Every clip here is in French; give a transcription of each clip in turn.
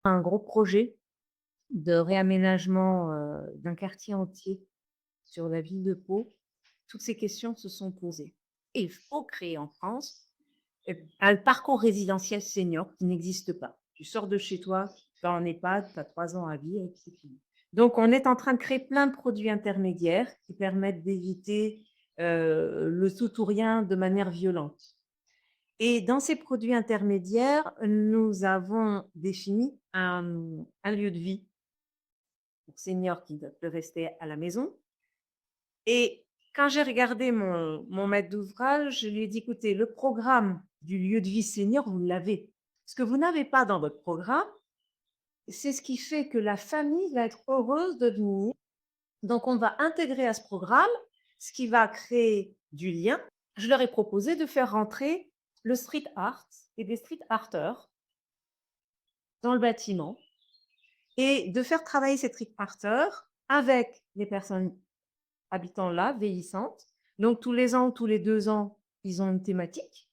Un gros projet de réaménagement, d'un quartier entier sur la ville de Pau. Toutes ces questions se sont posées et il faut créer en France, un parcours résidentiel senior qui n'existe pas. Tu sors de chez toi, tu vas en EHPAD, tu as 3 ans à vivre et puis c'est fini. Donc on est en train de créer plein de produits intermédiaires qui permettent d'éviter, le tout ou rien de manière violente. Et dans ces produits intermédiaires, nous avons défini un lieu de vie pour seniors qui peuvent rester à la maison. Et quand j'ai regardé mon maître d'ouvrage, je lui ai dit: «Écoutez, le programme du lieu de vie senior, vous l'avez. Ce que vous n'avez pas dans votre programme, c'est ce qui fait que la famille va être heureuse de venir. Donc on va intégrer à ce programme ce qui va créer du lien». Je leur ai proposé de faire rentrer le street art et des street arteurs dans le bâtiment et de faire travailler ces street arteurs avec les personnes habitant là, vieillissantes. Donc tous les ans, tous les 2 ans, ils ont une thématique.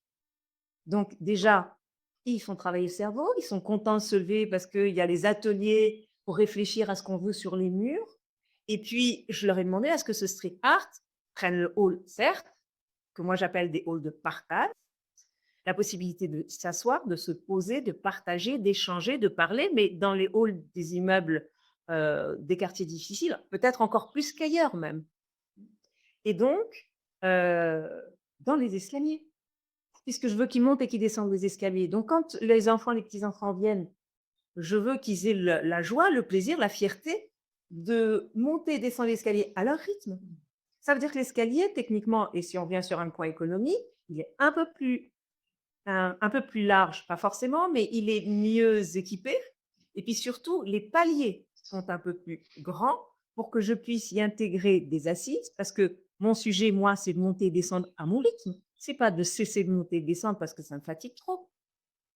Donc déjà, ils font travailler le cerveau, ils sont contents de se lever parce qu'il y a les ateliers pour réfléchir à ce qu'on veut sur les murs. Et puis, je leur ai demandé à ce que ce street art prenne le hall, certes, que moi j'appelle des halls de partage, la possibilité de s'asseoir, de se poser, de partager, d'échanger, de parler, mais dans les halls des immeubles, des quartiers difficiles, peut-être encore plus qu'ailleurs même. Et donc, heu, dans les escaliers, puisque je veux qu'ils montent et qu'ils descendent les escaliers. Donc quand les enfants, les petits-enfants viennent, je veux qu'ils aient le la joie, le plaisir, la fierté de monter et descendre l'escalier à leur rythme. Ça veut dire que l'escalier, techniquement, et si on vient sur un point économie, il est un peu plus large, pas forcément, mais il est mieux équipé et puis surtout, les paliers sont un peu plus grands pour que je puisse y intégrer des assises parce que mon sujet, moi, c'est de monter et descendre à mon rythme. C'est pas de cesser de monter et descendre parce que ça me fatigue trop.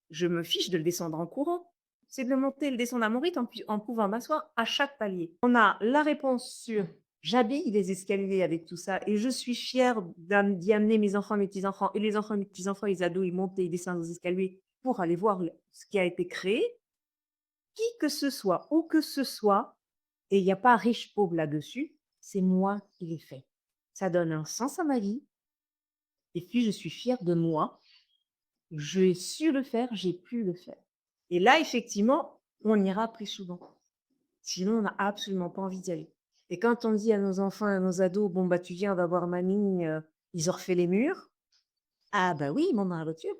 Je me fiche de le descendre en courant. C'est de le monter et le descendre à mon rythme en pouvant m'asseoir à chaque palier. On a la réponse sur j'habille les escaliers avec tout ça et je suis fière d'y amener mes enfants, mes petits-enfants et les enfants, mes petits-enfants, les ados, ils montent et ils descendent les escaliers pour aller voir ce qui a été créé. Qui que ce soit, où que ce soit, et il n'y a pas riche pauvre là-dessus, c'est moi qui l'ai fait. Ça donne un sens à ma vie et puis je suis fière de moi. J'ai su le faire, j'ai pu le faire. Et là, effectivement, on ira plus souvent. Sinon, on n'a absolument pas envie d'y aller. Et quand on dit à nos enfants et à nos ados: «Bon, bah, tu viens, on va voir mamie, ils ont refait les murs». Ah bah oui, ils montent dans la voiture, hein.